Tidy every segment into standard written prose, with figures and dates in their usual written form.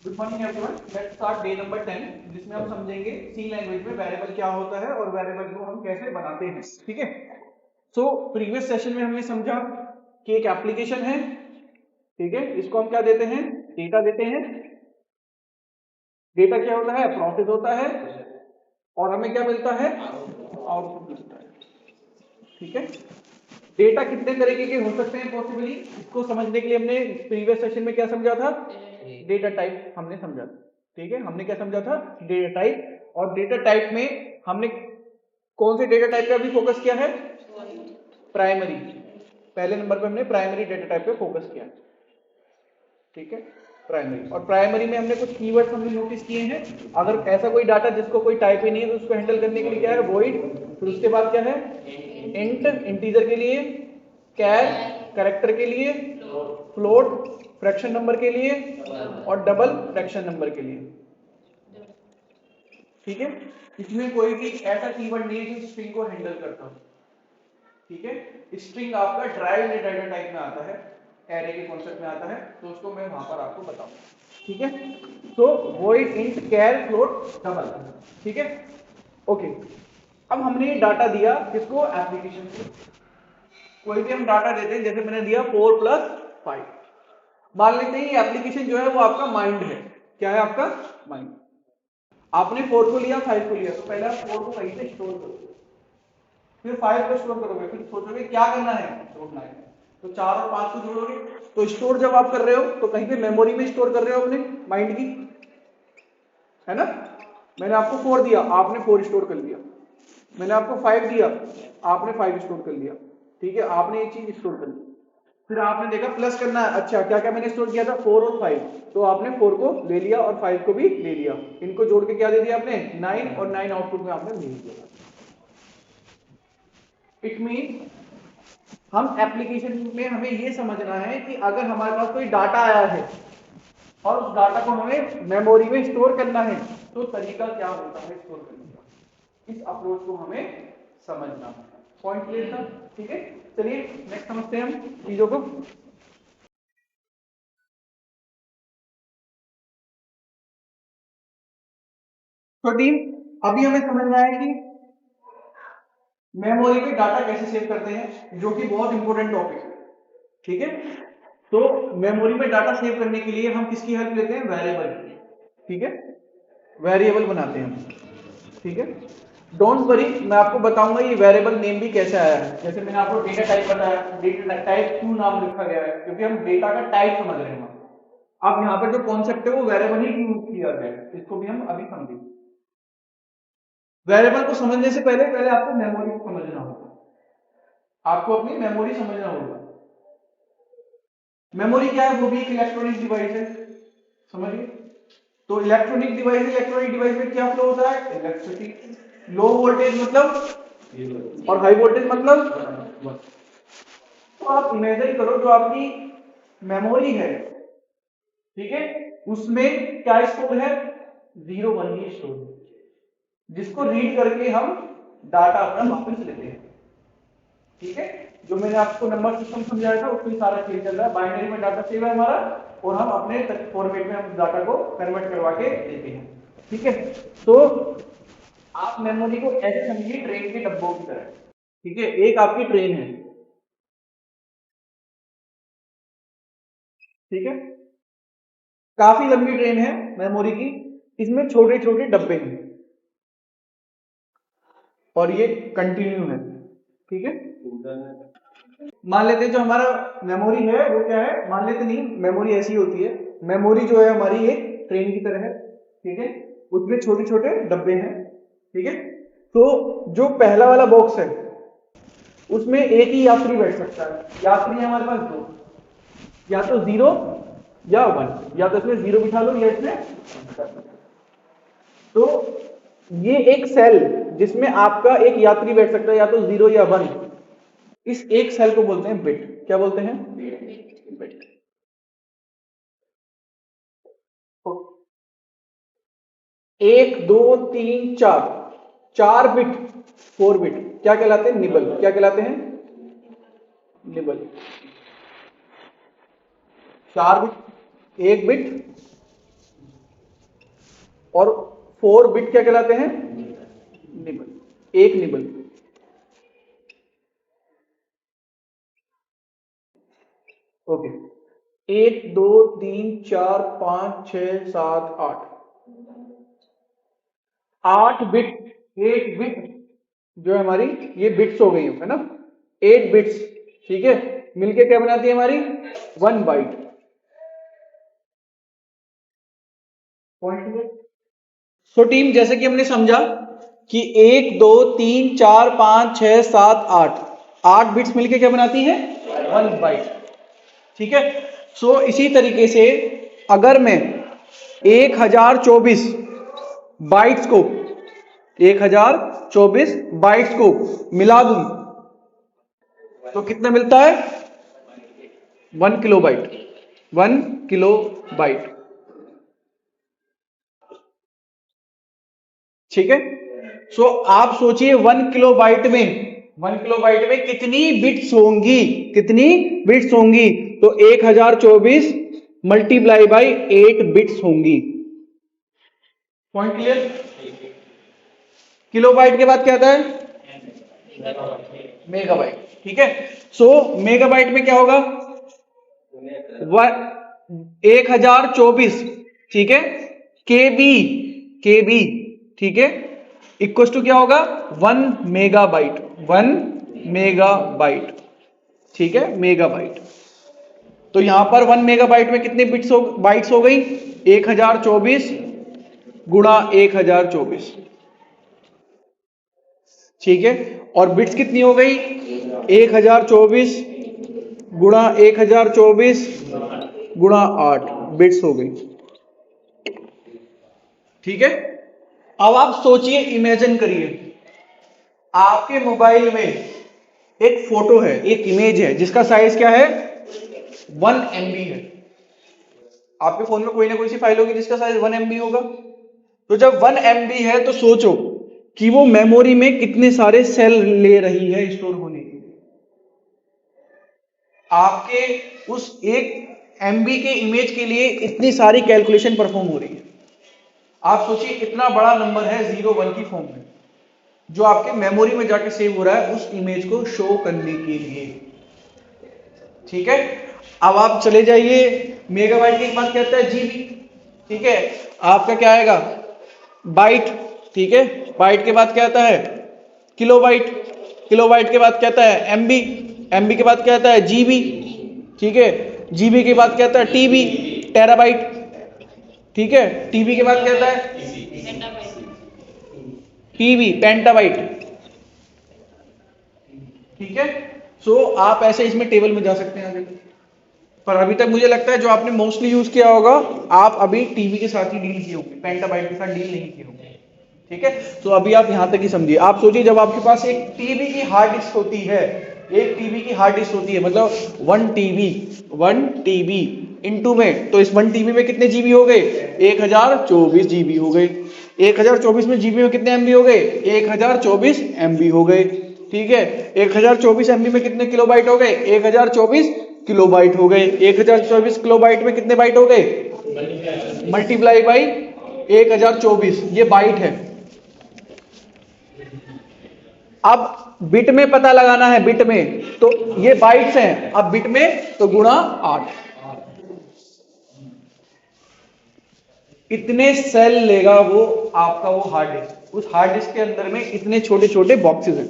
Good morning everyone, let's start day number 10 जिसमें हम समझेंगे सी लैंग्वेज में वेरिएबल क्या होता है और वेरिएबल को हम कैसे बनाते हैं। ठीक है, सो प्रीवियस सेशन में हमने समझा कि एक एप्लीकेशन है, ठीक है, इसको हम क्या देते हैं, डेटा देते हैं। डेटा क्या होता है, प्रोसेस होता है और हमें क्या मिलता है, आउटपुट मिलता है। ठीक है, डेटा कितने तरीके के हो सकते हैं पॉसिबली, इसको समझने के लिए हमने प्रीवियस सेशन में क्या समझा था, डेटा टाइप हमने समझा था। ठीक है, हमने क्या समझा था, डेटा टाइप। और डेटा टाइप में हमने कौन से डेटा टाइप पे अभी फोकस किया है, प्राइमरी। पहले नंबर पे हमने प्राइमरी डेटा टाइप पे फोकस किया। ठीक है, प्राइमरी। और प्राइमरी में हमने कुछ कीवर्ड्स हमने नोटिस किए हैं। अगर ऐसा कोई डाटा जिसको कोई टाइप ही नहीं है तो उसको हैंडल करने के लिए क्या है, वॉइड। फिर उसके बाद क्या है, इंट इंटीजर के लिए, कैर कैरेक्टर के लिए, फ्लोट फ्रैक्शन नंबर के लिए और डबल फ्रैक्शन नंबर के लिए। ठीक है, इसमें कोई भी ऐसा कीवर्ड नहीं है जो स्ट्रिंग को हैंडल करता हो। ठीक है, स्ट्रिंग आपका ड्राइव डेटा टाइप में आता है, एरे के कॉन्सेप्ट में आता है, तो उसको मैं वहां पर आपको बताऊंगा। ठीक है, तो वॉइड इंट कैर फ्लोट डबल। ठीक है, ओके। अब हमने ये डाटा दिया किसको, एप्लीकेशन को। कोई भी हम डाटा देते हैं, जैसे मैंने दिया 4 + 5। मान लेते हैं ये एप्लीकेशन जो है वो आपका माइंड है। क्या है आपका, माइंड। आपने 4 को लिया, 5 को लिया, तो पहले आप 4 को कहीं पे स्टोर करोगे, फिर 5 को स्टोर करोगे, फिर सोचोगे क्या करना है, जोड़ना है। तो 4 और 5 को जोड़ोगे। तो स्टोर जब आप कर रहे हो तो कहीं पे मेमोरी में स्टोर कर रहे हो अपने माइंड की, है ना। मैंने आपको 4 दिया, आपने 4 स्टोर कर लिया। मैंने आपको 5 दिया, आपने 5 स्टोर कर लिया। ठीक है, आपने एक चीज स्टोर कर ली। फिर आपने देखा प्लस करना है, अच्छा क्या क्या मैंने स्टोर किया था, 4 और 5। तो आपने 4 को ले लिया और 5 को भी ले लिया। इनको जोड़ के क्या दे दिया आपने, 9, और 9 आउटपुट में आपने भेज दिया। इट मीन हम एप्लीकेशन में हमें ये समझना है कि अगर हमारे पास कोई डाटा आया है और उस डाटा को हमें मेमोरी में स्टोर करना है, तो तरीका क्या होता है स्टोर करने का। इस अप्रोच को हमें समझना है। पॉइंट क्लियर था, ठीक है। चलिए नेक्स्ट समझते हैं हम चीजों को। तो टीम, अभी हमें समझना है कि मेमोरी में डाटा कैसे सेव करते हैं, जो कि बहुत इंपॉर्टेंट टॉपिक है। ठीक है, तो मेमोरी में डाटा सेव करने के लिए हम किसकी हेल्प लेते हैं, वेरिएबल। ठीक है, वेरिएबल बनाते हैं हम। ठीक है, डोंट वरी, मैं आपको बताऊंगा ये वेरिएबल नेम भी कैसे आया है। जैसे मैंने आपको डेटा टाइप बताया, डेटा टाइप क्यों नाम रखा गया है, क्योंकि हम डेटा का टाइप समझ रहे हैं। अब यहाँ पर जो कॉन्सेप्ट है वो वेरिएबल ही यूज किया गया है, इसको भी हम अभी समझेंगे। वेरिएबल को समझने से पहले पहले आपको मेमोरी को समझना होगा, आपको अपनी मेमोरी समझना होगा। मेमोरी क्या है, वो भी एक इलेक्ट्रॉनिक डिवाइस है, समझिए। तो इलेक्ट्रॉनिक डिवाइस में क्या फ्लो होता है, इलेक्ट्रिसिटी। लो वोल्टेज मतलब और हाई वोल्टेज मतलब। तो आप इमेजिन करो जो आपकी मेमोरी है, ठीक है, उसमें क्या स्टोर है, 0 1 ही स्टोर है, जिसको रीड करके हम डाटा अपना वापस लेते हैं। ठीक है, जो मैंने आपको नंबर सिस्टम समझाया था उसमें सारा खेल चल रहा है। बाइनरी में डाटा सेव है हमारा और हम अपने फॉर्मेट में हम डाटा को कन्वर्ट करवा के देते हैं। ठीक है, तो आप मेमोरी को ऐसे समझिए ट्रेन के डब्बों की तरह। ठीक है, एक आपकी ट्रेन है, ठीक है, काफी लंबी ट्रेन है मेमोरी की, इसमें छोटे छोटे डब्बे हैं और ये कंटिन्यू है। ठीक है, मान लेते हैं जो हमारा मेमोरी है वो क्या है, मान लेते नहीं, मेमोरी ऐसी होती है, मेमोरी जो है हमारी एक ट्रेन की तरह है। ठीक है, उसमें छोटे छोटे डब्बे हैं। ठीक है, तो जो पहला वाला बॉक्स है उसमें एक ही यात्री बैठ सकता है। यात्री है हमारे पास दो, या तो 0 या 1, या तो इसमें 0 बिठा लो या इसमें। तो ये एक सेल जिसमें आपका एक यात्री बैठ सकता है, या तो 0 या 1, इस एक सेल को बोलते हैं बिट। क्या बोलते हैं, बिट। 1 2 3 4, 4 बिट, 4 बिट क्या कहलाते हैं, निबल। क्या कहलाते हैं, निबल। 4 बिट, 1 बिट, और 4 बिट क्या कहलाते हैं? निबल, एक निबल। ओके, 1 2 3 4 5 6 7 8, 8 बिट, 8 बिट जो है हमारी ये बिट्स हो गई है ना, 8 बिट्स, ठीक है, मिलके क्या बनाती है हमारी 1 बाइट। पॉइंट। सो टीम, जैसे कि हमने समझा कि 1 2 3 4 5 6 7 8, 8 बिट्स मिलके क्या बनाती हैं 1 बाइट, ठीक है। सो इसी तरीके से अगर मैं 1024 बाइट्स को 1024 बाइट्स को मिला दूं तो कितना मिलता है 1 किलो बाइट, 1 किलो बाइट, ठीक है। सो आप सोचिए 1 किलो बाइट में, 1 किलो बाइट में कितनी बिट्स होंगी, कितनी बिट्स होंगी? तो 1024 मल्टीप्लाई बाई 8 बिट्स होंगी। Point clear? किलो बाइट के बाद क्या आता है मेगाबाइट, ठीक है। सो मेगाबाइट में क्या होगा 1024, ठीक है, केबी, केबी, ठीक है, इक्वल टू क्या होगा 1 मेगाबाइट, 1 मेगाबाइट, ठीक है, मेगाबाइट। तो यहां पर 1 मेगाबाइट में कितने बिट्स हो, बाइट्स हो गई 1024 गुणा 1024, ठीक है। और बिट्स कितनी हो गई 1024 गुणा 1024 गुणा 8 बिट्स हो गई, ठीक है। अब आप सोचिए, इमेजिन करिए आपके मोबाइल में एक फोटो है, एक इमेज है जिसका साइज क्या है 1 MB है। आपके फोन में कोई ना कोई सी फाइल होगी जिसका साइज 1 MB होगा। तो जब 1 MB है तो सोचो कि वो मेमोरी में कितने सारे सेल ले रही है स्टोर होने के लिए। आपके उस 1 MB के इमेज के लिए इतनी सारी कैलकुलेशन परफॉर्म हो रही है। आप सोचिए कितना बड़ा नंबर है 0 1 की फॉर्म में जो आपके मेमोरी में जाके सेव हो रहा है उस इमेज को शो करने के लिए, ठीक है। अब आप चले जाइए, मेगाबाइट के बाद क्या आता है जीबी, ठीक है, आपका क्या आएगा बाइट, ठीक है, बाइट के बाद क्या आता है किलोबाइट, किलोबाइट के बाद क्या आता है एमबी, एमबी के बाद क्या आता है जीबी, ठीक है, जीबी के बाद क्या आता है टीबी, टेराबाइट, ठीक है, टीबी के बाद क्या आता है टीबी, पेंटाबाइट, ठीक है। सो आप ऐसे इसमें टेबल में जा सकते हैं आगे, पर अभी तक मुझे लगता है जो आपने मोस्टली यूज किया होगा आप अभी टीबी के साथ ही डील किए होंगे, पेंटाबाइट के साथ डील नहीं किए होंगे, ठीक है। तो अभी आप यहां तक ही समझिए। आप सोचिए जब आपके पास एक टीबी की हार्ड डिस्क होती है, एक टीबी की हार्ड डिस्क होती है, मतलब 1 टीबी इनटू में, तो इस 1 टीबी में कितने जीबी हो गए 1024 जीबी हो गए। 1024 में जीबी में कितने एमबी हो गए 1024 एमबी हो गए, ठीक है। 1024 एमबी में कितने किलोबाइट हो गए 1024 किलोबाइट हो गए। 1024 किलोबाइट में कितने बाइट हो गए मल्टीप्लाई बाई 1024, ये बाइट है। अब बिट में पता लगाना है, बिट में तो ये बाइट्स हैं, अब बिट में तो गुणा 8, इतने सेल लेगा वो आपका वो हार्ड डिस्क। उस हार्ड डिस्क के अंदर में इतने छोटे छोटे बॉक्सेस हैं,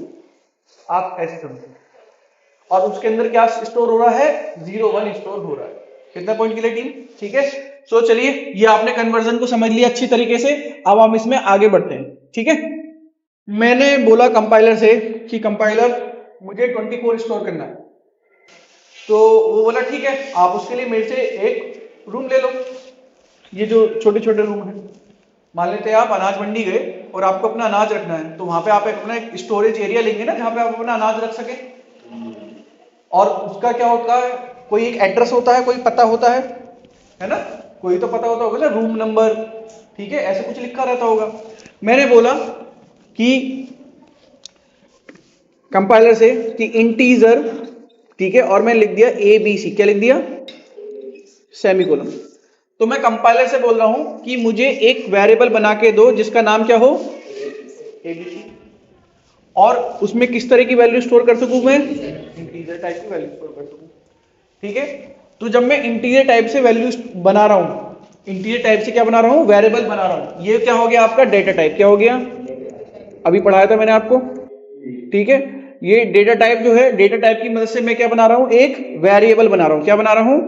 आप ऐसे समझिए, और उसके अंदर क्या स्टोर हो रहा है 0 1 स्टोर हो रहा है। कितना पॉइंट के लिए टीम, ठीक है। सो चलिए, ये आपने कन्वर्जन को समझ लिया अच्छी तरीके से, अब हम इसमें आगे बढ़ते हैं, ठीक है। मैंने बोला कंपाइलर से कि कंपाइलर मुझे 24 स्टोर करना है, तो वो बोला ठीक है, आप उसके लिए मेरे से एक रूम ले लो, ये जो छोटे छोटे रूम है। मान लेते हैं आप अनाज मंडी गए और आपको अपना अनाज रखना है, तो वहां पे आप अपना एक स्टोरेज एरिया लेंगे ना जहां पे आप अपना अनाज रख सके, और उसका क्या होता है कोई एक एड्रेस होता है, कोई पता होता है ना, कोई तो पता होता होगा ना, रूम नंबर, ठीक है, ऐसे कुछ लिखा रहता होगा। मैंने बोला कि कंपाइलर से कि इंटीजर, ठीक है, और मैंने लिख दिया ABC, क्या लिख दिया सेमीकोलन। तो मैं कंपाइलर से बोल रहा हूं कि मुझे एक वेरिएबल बना के दो जिसका नाम क्या हो, एबीसी, और उसमें किस तरह की वैल्यू स्टोर कर सकूं मैं, इंटीजर टाइप की वैल्यू स्टोर कर सकूं। ठीक है, तो जब मैं इंटीजर टाइप से वैल्यू बना रहा हूं, इंटीजर टाइप से क्या बना रहा हूं, वेरिएबल बना रहा हूं, ये क्या हो गया आपका डेटा टाइप, क्या हो गया, अभी पढ़ाया था मैंने आपको। ठीक है, ये डेटा टाइप जो है, डेटा टाइप की मदद से मैं क्या बना रहा हूं, एक वेरिएबल बना रहा हूं। क्या बना रहा हूं,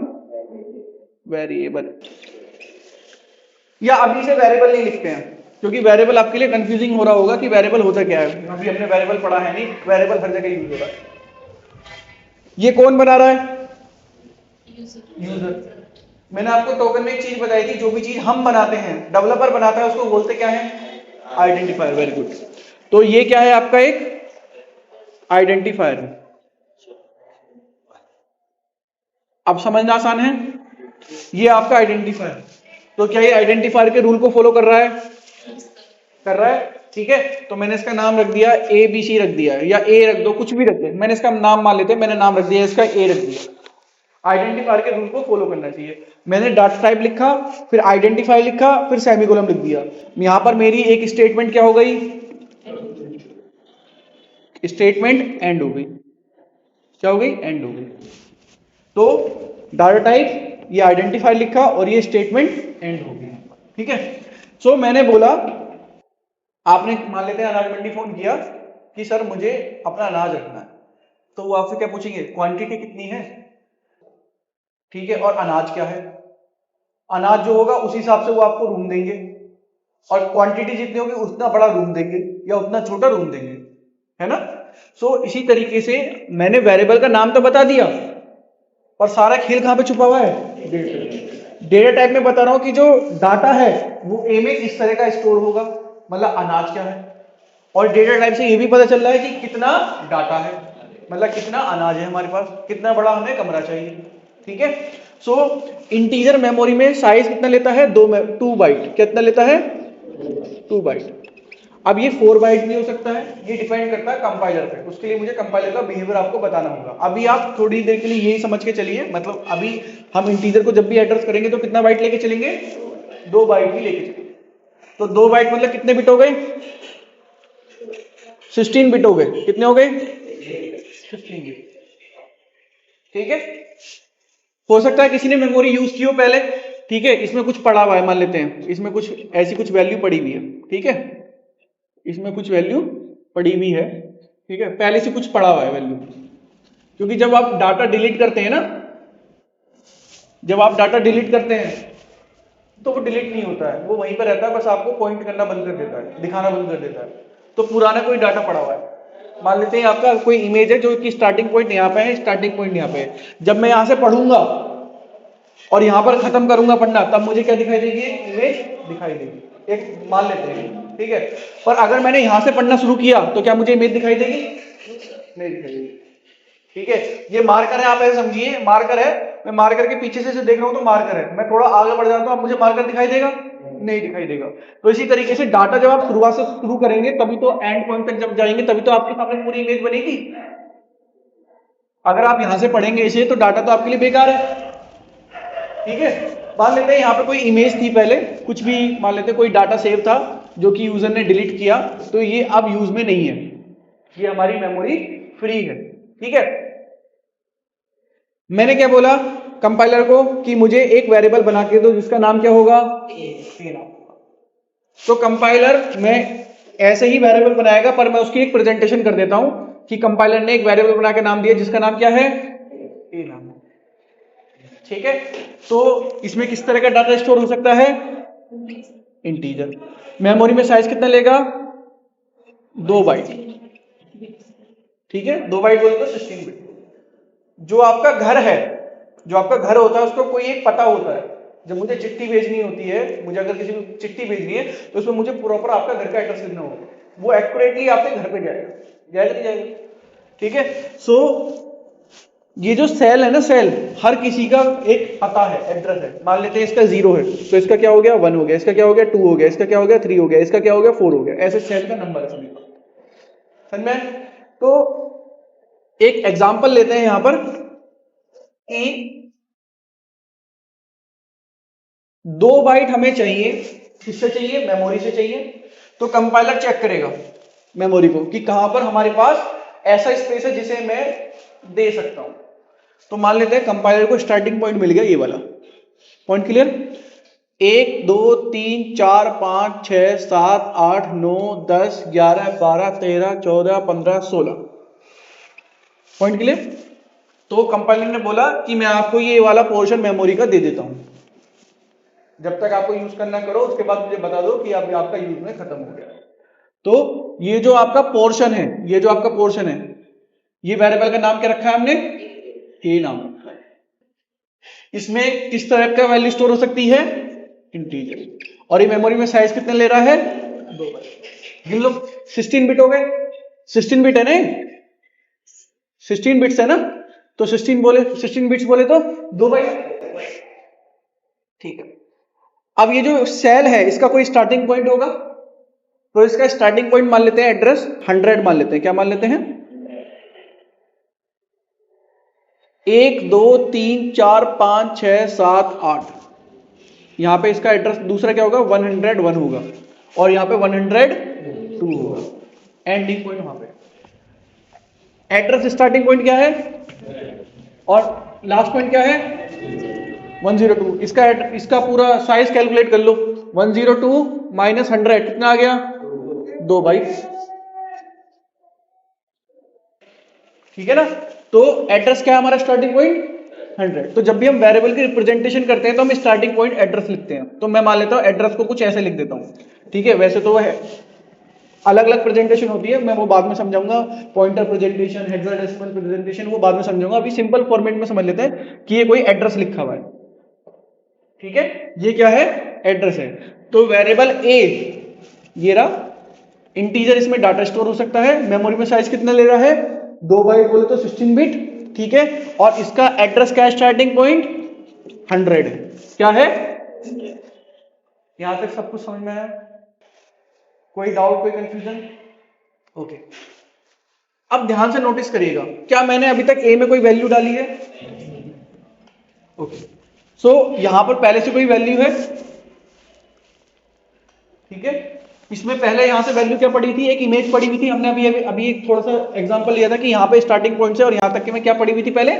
वेरिएबल। या अभी से वेरिएबल नहीं लिखते हैं क्योंकि वेरिएबल आपके लिए कंफ्यूजिंग हो रहा होगा कि वेरिएबल होता क्या है, अभी हमने वेरिएबल पढ़ा है नहीं, वेरिएबल हर जगह यूज हो रहा है। ये कौन बना रहा है, यूजर। मैंने आपको टोकन में एक चीज बताई थी, जो भी चीज हम बनाते हैं, डेवलपर बनाता है, उसको बोलते क्या है, आइडेंटिफायर। Very good. तो ये क्या है आपका, एक आइडेंटिफायर है। अब समझना आसान है, ये आपका आइडेंटिफायर। तो क्या ये आइडेंटिफायर के रूल को फॉलो कर रहा है, कर रहा है। ठीक है, तो मैंने इसका नाम रख दिया ए बी सी रख दिया, या ए रख दो, कुछ भी रख दे, मैंने इसका नाम मान लेते हैं, मैंने नाम रख दिया इसका ए रख दिया। आइडेंटिफायर के रूल को फॉलो करना चाहिए। मैंने डाटा टाइप लिखा, फिर आइडेंटिफायर लिखा, फिर सेमीकोलन लिख दिया। यहां पर मेरी एक स्टेटमेंट क्या हो गई, स्टेटमेंट एंड हो गई। क्या हो गई, एंड हो गई। तो डाटा टाइप, ये आइडेंटिफायर लिखा, और ये स्टेटमेंट एंड हो गई। ठीक है, सो मैंने बोला, आपने मान लेते हैं अनाज मंडी फोन किया कि सर मुझे अपना अनाज रखना है, तो वो आपसे क्या पूछेंगे, क्वांटिटी कितनी है। ठीक है, और अनाज क्या है, अनाज जो होगा उस हिसाब से वो आपको रूम देंगे, और क्वांटिटी जितनी होगी उतना बड़ा रूम देंगे या उतना छोटा रूम देंगे, है ना। सो इसी तरीके से मैंने वेरिएबल का नाम तो बता दिया, और सारा खेल कहां पे छुपा हुआ है, डेटा टाइप में बता रहा हूं कि जो डाटा है वो ए में इस तरह का स्टोर होगा, मतलब अनाज क्या है। और डेटा टाइप से ये भी पता चल रहा है कि कितना डाटा है, मतलब कितना अनाज है हमारे पास, कितना बड़ा हमें कमरा चाहिए। ठीक है, सो इंटीजर मेमोरी में साइज कितना लेता है, 2 बाइट। कितना लेता है, 2 बाइट। अब ये 4 बाइट भी हो सकता है, ये डिपेंड करता है कंपाइलर पे, उसके लिए मुझे कंपाइलर का बिहेवियर आपको बताना होगा। अभी आप थोड़ी देर के लिए यही समझ के चलिए, मतलब अभी हम इंटीजर को जब भी एड्रेस करेंगे तो कितना बाइट लेके चलेंगे, 2 बाइट ही लेके चलेंगे। तो 2 बाइट मतलब कितने बिट हो गए, 16 बिट हो गए। कितने हो गए, 16 बिट। ठीक है, हो सकता है किसी ने मेमोरी यूज की हो पहले। ठीक है, इसमें कुछ पड़ा हुआ है, मान लेते हैं इसमें कुछ ऐसी कुछ वैल्यू पड़ी हुई है। ठीक है, इसमें कुछ वैल्यू पड़ी हुई है। ठीक है, पहले से कुछ पड़ा हुआ है वैल्यू, क्योंकि जब आप डाटा डिलीट करते हैं ना, जब आप डाटा डिलीट करते हैं तो वो डिलीट नहीं होता है, वो वहीं पर रहता है, बस आपको पॉइंट करना बंद कर देता है, दिखाना बंद कर देता है। तो पुराना कोई डाटा पड़ा हुआ है, मान लेते हैं आपका कोई इमेज है जो कि स्टार्टिंग पॉइंट यहाँ पे है, स्टार्टिंग पॉइंट यहाँ पे है। जब मैं यहाँ से पढ़ूंगा और यहाँ पर खत्म करूंगा पढ़ना, तब मुझे क्या दिखाई देगी, इमेज दिखाई देगी, एक मान लेते हैं। ठीक है, पर अगर मैंने यहां से पढ़ना शुरू किया तो क्या मुझे इमेज दिखाई देगी, नहीं दिखाई देगी। ठीक है, ये मार्कर है, आप ऐसे समझिए मार्कर है, मैं मार्कर के पीछे से देख रहा हूं तो मार्कर है, मैं थोड़ा आगे बढ़ जाता हूं, अब मुझे मार्कर दिखाई देगा, नहीं दिखाई देगा। तो इसी तरीके से डाटा जब आप शुरुआत से शुरू करेंगे तभी तो एंड पॉइंट तक जब जाएंगे तभी तो आपके सामने पूरी इमेज बनेगी। अगर आप यहां से पढ़ेंगे इसे तो डाटा तो आपके लिए बेकार है। ठीक है, मान लेते हैं यहाँ पे कोई इमेज थी पहले, कुछ भी मान लेते हैं कोई डाटा सेव था जो कि यूजर ने डिलीट किया, तो ये अब यूज में नहीं है, ये हमारी मेमोरी फ्री है। ठीक है, मैंने क्या बोला कंपाइलर को कि मुझे एक वेरिएबल बना के दो जिसका नाम क्या होगा, ए नाम। तो कंपाइलर में ऐसे ही वेरिएबल बनाएगा, पर मैं उसकी एक प्रेजेंटेशन कर देता हूं कि कंपाइलर ने एक वेरिएबल बना के नाम दिया जिसका नाम क्या है, ए नाम। ठीक है, तो इसमें किस तरह का डाटा स्टोर हो सकता है, इंटीजर। मेमोरी में साइज कितना लेगा, 2 बाइट। ठीक है, 2 बाइट बोले तो 16 बिट। जो आपका घर है, जो आपका घर होता है उसको कोई एक पता होता है, जब मुझे चिट्ठी भेजनी होती है, मुझे अगर किसी को चिट्ठी भेजनी है तो उसमें मुझे प्रॉपर आपका घर का एड्रेस लिखना होगा, वो एक्यूरेटली आपके घर पे जाएगा, जाएगा नहीं जाएगा। ठीक है, सो ये जो सेल है ना, सेल हर किसी का एक पता है, एड्रेस है। मान लेते हैं इसका 0 है तो इसका क्या हो गया, 1 हो गया, इसका क्या हो गया, 2 हो गया, इसका क्या हो गया, 3 हो गया, इसका क्या हो गया, 4 हो गया। ऐसे सेल का नंबर है सभी का, समझ में। तो एक एग्जांपल लेते हैं यहां पर कि 2 बाइट हमें चाहिए, किससे चाहिए? मेमोरी से चाहिए। तो कंपाइलर चेक करेगा मेमोरी को कि कहां पर हमारे पास ऐसा स्पेस है जिसे मैं दे सकता हूं। तो मान लेते हैं कंपाइलर को स्टार्टिंग पॉइंट मिल गया, ये वाला पॉइंट। क्लियर? 1 2 3 4 5 6 7 8 9 10 11 12 13 14 15 16 पॉइंट। क्लियर? तो कंपाइलर ने बोला कि मैं आपको ये वाला पोर्शन मेमोरी का दे देता हूं, जब तक आपको यूज करना करो, उसके बाद मुझे बता दो कि अब आपका यूज में खत्म हो गया। तो ये जो आपका पोर्शन है, ये जो आपका पोर्शन है, ये वेरिएबल का नाम क्या रखा है हमने? ए नाम रखा है। इसमें किस तरह का वैल्यू स्टोर हो सकती है? इंटीजर। और ये मेमोरी में साइज कितने ले रहा है? 2 बाइट। गिन लो, 16 बिट हो गए। 16 बिट है ना, 16 बिट्स है ना, तो 16 बिट्स बोले तो 2 बाइट। ठीक है। अब ये जो सेल है इसका कोई स्टार्टिंग पॉइंट होगा, तो इसका स्टार्टिंग पॉइंट मान लेते हैं एड्रेस 100 मान लेते हैं। क्या मान लेते हैं? 1 2 3 4 5 6 7 8। यहां पे इसका एड्रेस दूसरा क्या होगा? 101 होगा, और यहां पे 102 होगा। एंडिंग पॉइंट वहां पे। एड्रेस स्टार्टिंग पॉइंट क्या है और लास्ट पॉइंट क्या है? 102। इसका पूरा साइज कैलकुलेट कर लो। 102 माइनस 100 कितना आ गया? 2 बाइट। ठीक है ना? तो एड्रेस क्या है हमारा? Starting point 100। तो जब भी हम वेरिएबल की रिप्रेजेंटेशन करते हैं तो हम स्टार्टिंग पॉइंट एड्रेस लिखते हैं। तो मैं मान लेता हूं एड्रेस को कुछ ऐसे लिख देता हूं। ठीक है? वैसे तो वह अलग अलग प्रेजेंटेशन होती है, मैं वो बाद में समझाऊंगा। पॉइंटर प्रेजेंटेशन, हेक्साडेसिमल प्रेजेंटेशन, वो बाद में समझाऊंगा। अभी सिंपल फॉर्मेट में समझ लेते हैं कि ये कोई एड्रेस लिखा हुआ है। ठीक है? ये क्या है? एड्रेस है। तो वेरिएबल ए ये रहा, इंटीजर इसमें डाटा स्टोर हो सकता है। मेमोरी में साइज कितना ले रहा है? 2 बाइट बोले तो 16 बिट। ठीक है? और इसका एड्रेस का स्टार्टिंग पॉइंट 100 है। क्या है? यहां तक सब कुछ समझ में आया? कोई डाउट, कोई कंफ्यूजन? ओके। अब ध्यान से नोटिस करिएगा, क्या मैंने अभी तक ए में कोई वैल्यू डाली है? ओके। सो यहां पर पहले से कोई वैल्यू है? ठीक है? इसमें पहले यहां से वैल्यू क्या पड़ी थी? एक इमेज पड़ी हुई थी। हमने अभी एक थोड़ा सा एग्जांपल लिया था कि यहां पे स्टार्टिंग पॉइंट से और यहां तक की मैं क्या पड़ी हुई थी पहले।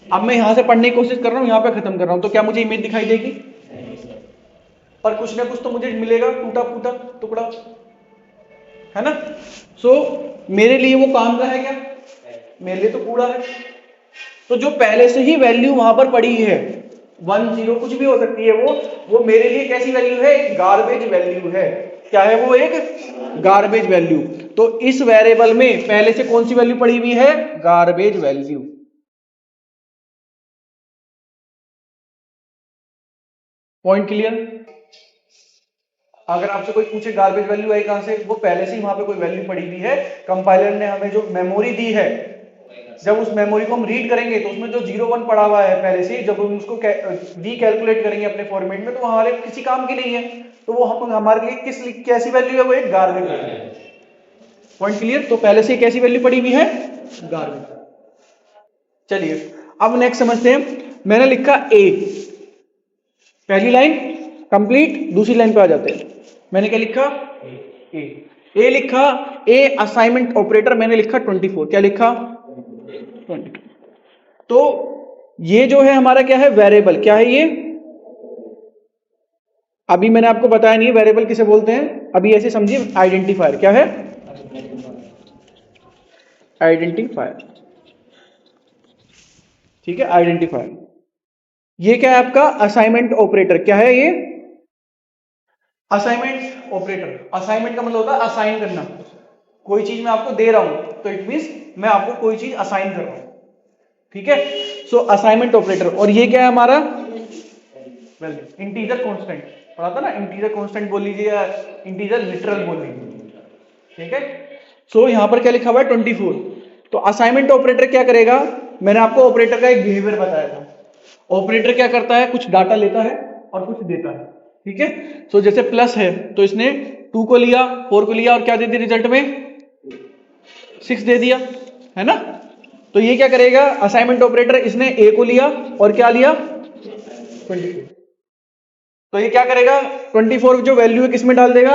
अब मैं यहां से पढ़ने की कोशिश कर रहा हूं, यहां पे खत्म कर रहा हूं, तो क्या मुझे इमेज दिखाई देगी? पर कुछ ना कुछ तो मुझे मिलेगा, टूटा फूटा टुकड़ा, है ना? सो मेरे लिए वो काम का है क्या? मेरे लिए तो कूड़ा है। तो जो पहले से ही वैल्यू वहां पर पड़ी है 1 0 कुछ भी हो सकती है, वो मेरे लिए कैसी वैल्यू है? एक गार्बेज वैल्यू है। क्या है वो? एक गार्बेज वैल्यू। तो इस वेरिएबल में पहले से कौन सी वैल्यू पड़ी हुई है? Garbage value. Point clear? अगर आपसे कोई पूछे गार्बेज वैल्यू आई कहां से, वो पहले से ही वहां पे कोई वैल्यू पड़ी हुई है। कंपाइलर ने हमें जो मेमोरी दी है, जब उस मेमोरी को हम रीड करेंगे तो उसमें जो 0 1 पड़ा हुआ है पहले से, जब हम उसको रीकैलकुलेट करेंगे अपने फॉर्मेट में, तो हमारे किसी काम की नहीं है। तो वो हम हमारे लिए कैसी वैल्यू है? वो एक गार्बेज वैल्यू। Point clear? तो पहले से कैसी वैल्यू पड़ी हुई है? गार्बेज। चलिए अब नेक्स्ट समझते हैं। मैंने लिखा ए, पहली लाइन कंप्लीट। दूसरी लाइन पे आ जाते हैं। मैंने क्या लिखा? ए लिखा। ए असाइनमेंट ऑपरेटर मैंने लिखा 24। क्या लिखा? 22। तो ये जो है हमारा क्या है? वेरिएबल। क्या है ये? अभी मैंने आपको बताया नहीं वेरिएबल किसे बोलते हैं, अभी ऐसे समझिए आइडेंटिफायर। क्या है? आइडेंटिफायर। ठीक है? आइडेंटिफायर। ये क्या है आपका? Assignment operator. क्या है ये? Assignment operator. असाइनमेंट का मतलब होता है असाइन करना। कोई चीज मैं आपको दे रहा हूं तो इट मींस मैं आपको कोई चीज असाइन कर रहा हूं। ठीक है? सो असाइनमेंट ऑपरेटर। और ये क्या है हमारा? Integer constant. पढ़ा था ना, इंटीजर कांस्टेंट बोल लीजिए या इंटीजर लिटरल बोल लीजिए। ठीक है? सो यहां पर क्या लिखा हुआ है? 24। तो असाइनमेंट ऑपरेटर क्या करेगा? मैंने आपको ऑपरेटर का एक बिहेवियर बताया था। ऑपरेटर क्या करता है? कुछ डाटा लेता है और कुछ देता है। ठीक है? सो जैसे प्लस है तो इसने 2 को लिया, 4 को लिया, और क्या दे दिया रिजल्ट में? 6 दे दिया, है ना? तो ये क्या करेगा? असाइनमेंट ऑपरेटर, इसने ए को लिया और क्या लिया? 24। तो ये क्या करेगा, 24 जो वैल्यू है किस में डाल देगा,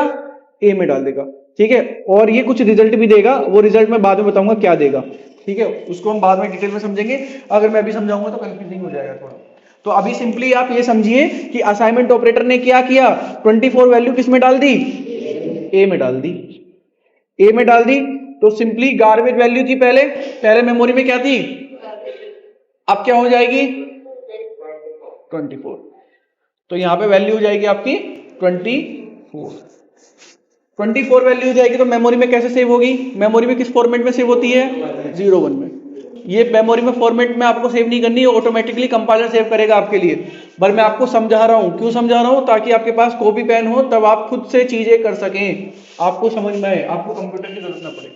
ए में डाल देगा, ठीक है। और ये कुछ रिजल्ट भी देगा, वो रिजल्ट मैं बाद में बताऊंगा क्या देगा, ठीक है, उसको हम बाद में डिटेल में समझेंगे। अगर मैं अभी समझाऊंगा तो कंफ्यूजिंग हो जाएगा थोड़ा। तो अभी सिंपली आप ये समझिए कि असाइनमेंट ऑपरेटर ने क्या किया, 24 वैल्यू किस में डाल दी, ए में डाल दी, ए में डाल दी। तो सिंपली गार्बेज वैल्यू थी पहले मेमोरी में क्या थी, अब क्या हो जाएगी 24। तो यहां पे वैल्यू हो जाएगी आपकी 24 वैल्यू हो जाएगी। तो मेमोरी में कैसे सेव होगी, मेमोरी में किस फॉर्मेट में सेव होती है, 01 में। ये मेमोरी में फॉर्मेट में आपको सेव नहीं करनी है, ऑटोमेटिकली कंपाइलर सेव करेगा आपके लिए। पर मैं आपको समझा रहा हूं, क्यों समझा रहा हूं, ताकि आपके पास कॉपी पेन हो, तब आप खुद से चीजें कर सकें, आपको समझ में आए, आपको कंप्यूटर की जरूरत ना पड़े।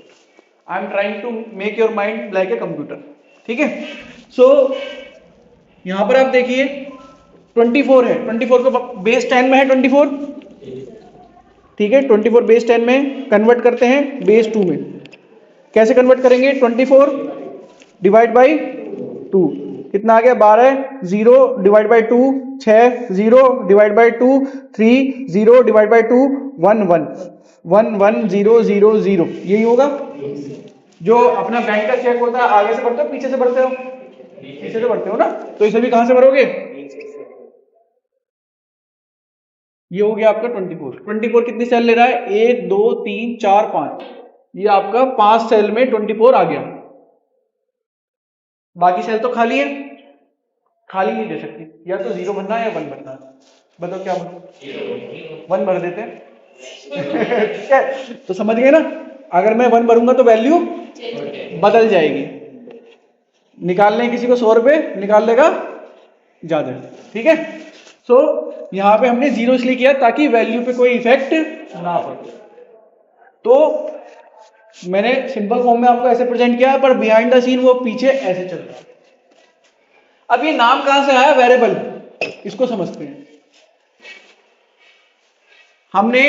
I am trying to make your mind like a computer, ठीक है। सो यहां पर आप देखिए 24 है, 24 को बेस 10 में है 24, ठीक है। 24 बेस 10 में कन्वर्ट करते हैं बेस 2 में। कैसे कन्वर्ट करेंगे, 24 डिवाइड बाई 2 कितना आ गया 12, 0 divide by 2 6, 0 divide by 2 3, 0 divide by 2 1 1 1 1 0 0 0। यही होगा जो अपना बैंक का चेक होता है, आगे से भरते हो पीछे से भरते हो, पीछे से भरते हो ना, तो इसे भी कहां से भरोगे, ये हो गया आपका 24 कितनी सेल ले रहा है, 1 2 3 4 5, ये आपका 5 सेल में 24 आ गया। बाकी सेल तो खाली है, खाली नहीं दे सकती, या तो 0 भरना है या 1 भरना है, बताओ क्या भरो, 1 भर देते हैं ठीक है। तो समझ गए ना, अगर मैं 1 भरूंगा तो वैल्यू बदल जाएगी, निकाल लें किसी को 100 रुपए निकाल लेगा ज्यादा, ठीक है। सो यहां पे हमने 0 इसलिए किया ताकि वैल्यू पे कोई इफेक्ट ना पड़े। तो मैंने सिंपल फॉर्म में आपको ऐसे प्रेजेंट किया है, पर बिहाइंड द सीन वो पीछे ऐसे चल रहा है। अब ये नाम कहां से आया, वेरिएबल, इसको समझते हैं। हमने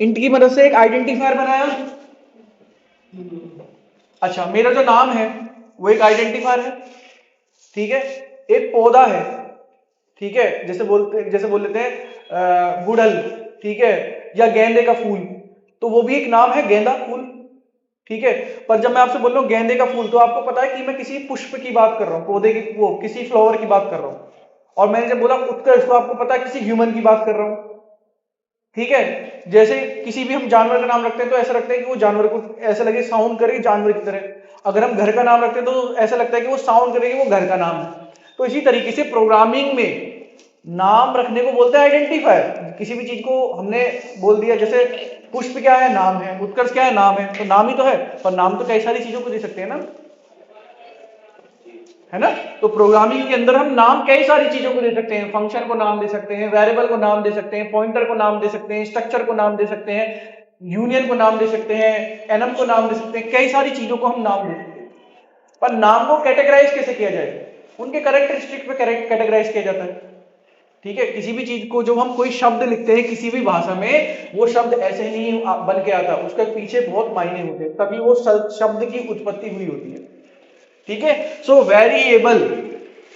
इंट की मदद से एक आइडेंटिफायर बनाया, अच्छा मेरा जो नाम है वो एक आइडेंटिफायर है, ठीक है। एक पौधा है, ठीक है, जैसे बोल लेते हैं गुड़हल, ठीक है, या गेंदे का फूल, तो वो भी एक नाम है, गेंदा फूल, ठीक है। पर जब मैं आपसे बोल रहा हूं गेंदे का फूल, तो आपको पता है कि मैं किसी पुष्प की बात कर रहा हूं, पौधे की, वो किसी फ्लावर की बात कर रहा हूं। और मैंने जब बोला उत्कर्ष, तो आपको पता है किसी ह्यूमन की बात कर रहा हूं, ठीक है। जैसे किसी भी हम जानवर का नाम रखते हैं तो ऐसा लगता है कि वो जानवर को ऐसा लगे, साउंड करे जानवर की तरह। अगर हम घर का नाम रखते हैं तो ऐसा लगता है कि वो साउंड करे कि वो घर का नाम है। तो इसी तरीके से प्रोग्रामिंग में नाम रखने को बोलते हैं आइडेंटिफायर। किसी भी चीज को हमने बोल दिया, जैसे पुष्प क्या है, नाम है, उत्कर्ष क्या है, नाम है, तो नाम ही तो है, पर नाम तो कई सारी चीजों को दे सकते हैं ना, है ना। तो प्रोग्रामिंग के अंदर हम नाम कई सारी चीजों को दे सकते हैं, फंक्शन को नाम दे सकते हैं, वेरिएबल को नाम दे सकते हैं, पॉइंटर को नाम दे सकते हैं, स्ट्रक्चर को नाम दे सकते हैं, यूनियन को नाम दे सकते हैं, एनम को नाम दे सकते हैं, कई सारी चीजों को हम नाम दे सकते हैं। पर नाम को कैटेगराइज कैसे किया जाए, उनके कैरेक्टरिस्टिक पे कैटेगराइज किया जाता है, ठीक है। किसी भी चीज को, जब हम कोई शब्द लिखते हैं किसी भी भाषा में, वो शब्द ऐसे नहीं बन के आता, उसके पीछे बहुत मायने होते हैं, तभी वो शब्द की उत्पत्ति हुई होती है, ठीक है। सो वेरिएबल,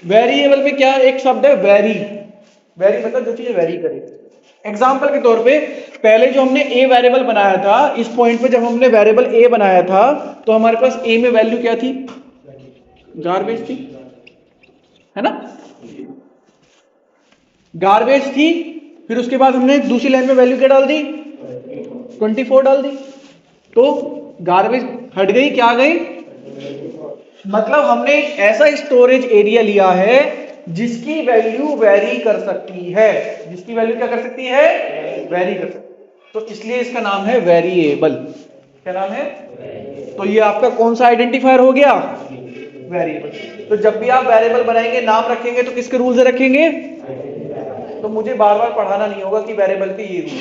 वेरिएबल में क्या एक शब्द है, वेरी, वेरी मतलब जो चीज वेरी करे। एग्जाम्पल के तौर पे पहले जो हमने ए वेरिएबल बनाया था, इस पॉइंट पे जब हमने वेरिएबल ए बनाया था, तो हमारे पास ए में वैल्यू क्या थी, गार्बेज थी, है ना, गार्बेज थी। फिर उसके बाद हमने दूसरी लाइन में वैल्यू क्या डाल दी, 24 डाल दी। तो गार्बेज हट गई, क्या आ गई, मतलब हमने एक ऐसा स्टोरेज एरिया लिया है जिसकी वैल्यू वेरी कर सकती है, जिसकी वैल्यू क्या कर सकती है, वेरी कर सकती है। तो इसलिए इसका नाम है वेरिएबल। क्या नाम है, तो ये आपका कौन सा आइडेंटिफायर हो गया, वेरिएबल। तो जब भी आप वेरिएबल बनाएंगे, नाम रखेंगे, तो किसके रूल से रखेंगे, तो मुझे बार बार पढ़ाना नहीं होगा कि वेरिएबल के ये रूल,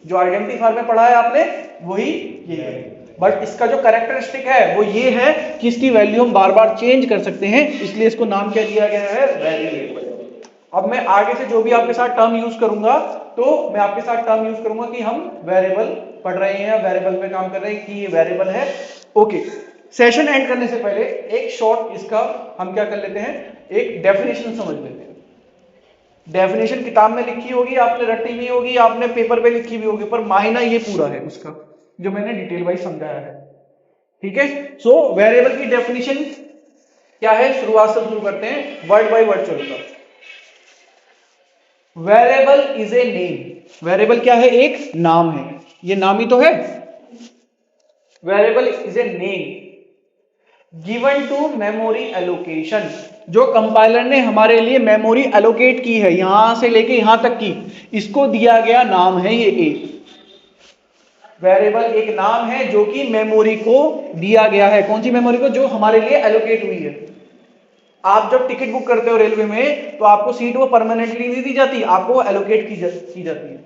जो आइडेंटिफायर में पढ़ा है आपने वही ये है। बट इसका जो कैरेक्टरिस्टिक है वो ये है कि इसकी वैल्यू हम बार बार चेंज कर सकते हैं, इसलिए इसको नाम क्या दिया गया है, वेरिएबल। अब मैं आगे से जो भी आपके साथ टर्म यूज करूंगा, तो मैं आपके साथ टर्म यूज करूंगा कि हम वेरिएबल पढ़ रहे हैं, वेरिएबल पे काम कर रहे हैं, कि ये वेरिएबल है। ओके, सेशन एंड करने से पहले एक शॉर्ट इसका हम क्या कर लेते हैं, एक डेफिनेशन समझ लेते हैं। डेफिनेशन किताब में लिखी होगी, आपने रटी हुई होगी, आपने पेपर पे लिखी हुई होगी, पर मायना ये पूरा है उसका जो मैंने डिटेल वाइज समझाया है। ठीक है, सो वेरिएबल की डेफिनेशन क्या है, शुरुआत से शुरू करते हैं, वर्ड बाय वर्ड चलूंगा। Variable is a name, variable क्या है, एक नाम है, ये नाम ही तो है। Variable is a name given to memory allocation, जो कंपाइलर ने हमारे लिए मेमोरी एलोकेट की है, यहां से लेके यहां तक की, इसको दिया गया नाम है ये एक वेरिएबल, एक नाम है जो कि मेमोरी को दिया गया है। कौन सी मेमोरी को, जो हमारे लिए एलोकेट हुई है। आप जब टिकट बुक करते हो रेलवे में तो आपको सीट वो परमानेंटली नहीं दी जाती, आपको एलोकेट की जाती है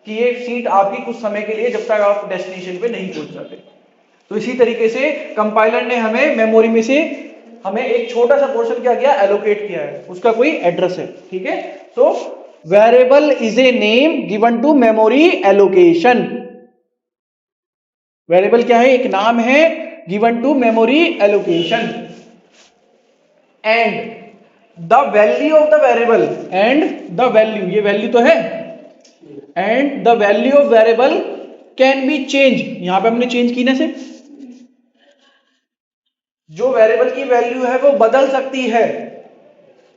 कि ये सीट आपकी कुछ समय के लिए, जब तक आप डेस्टिनेशन पे नहीं पहुंच जाते। तो इसी तरीके से कंपाइलर ने हमें मेमोरी में से हमें एक छोटा सा पोर्शन क्या किया, एलोकेट किया है, उसका कोई एड्रेस है। ठीक है, तो variable is a name given to memory allocation. Variable क्या है, एक नाम है given to memory allocation. And the value of the variable, and the value, ये वैल्यू तो है, and the value of variable can be change, यहां पे हमने चेंज की ना से, जो वेरिएबल की वैल्यू है वो बदल सकती है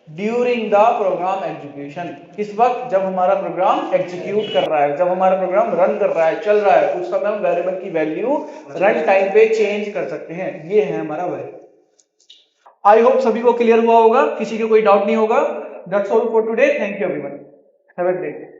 ड्यूरिंग द प्रोग्राम एग्जीक्यूशन, किस वक्त, जब हमारा प्रोग्राम एग्जीक्यूट कर रहा है, जब हमारा प्रोग्राम रन कर रहा है, चल रहा है, उस समय हम वेरिएबल की वैल्यू रन टाइम पे चेंज कर सकते हैं। ये है हमारा वेरिएबल। आई होप सभी को क्लियर हुआ होगा, किसी को कोई डाउट नहीं होगा। That's all for today, thank you everyone, have a great day.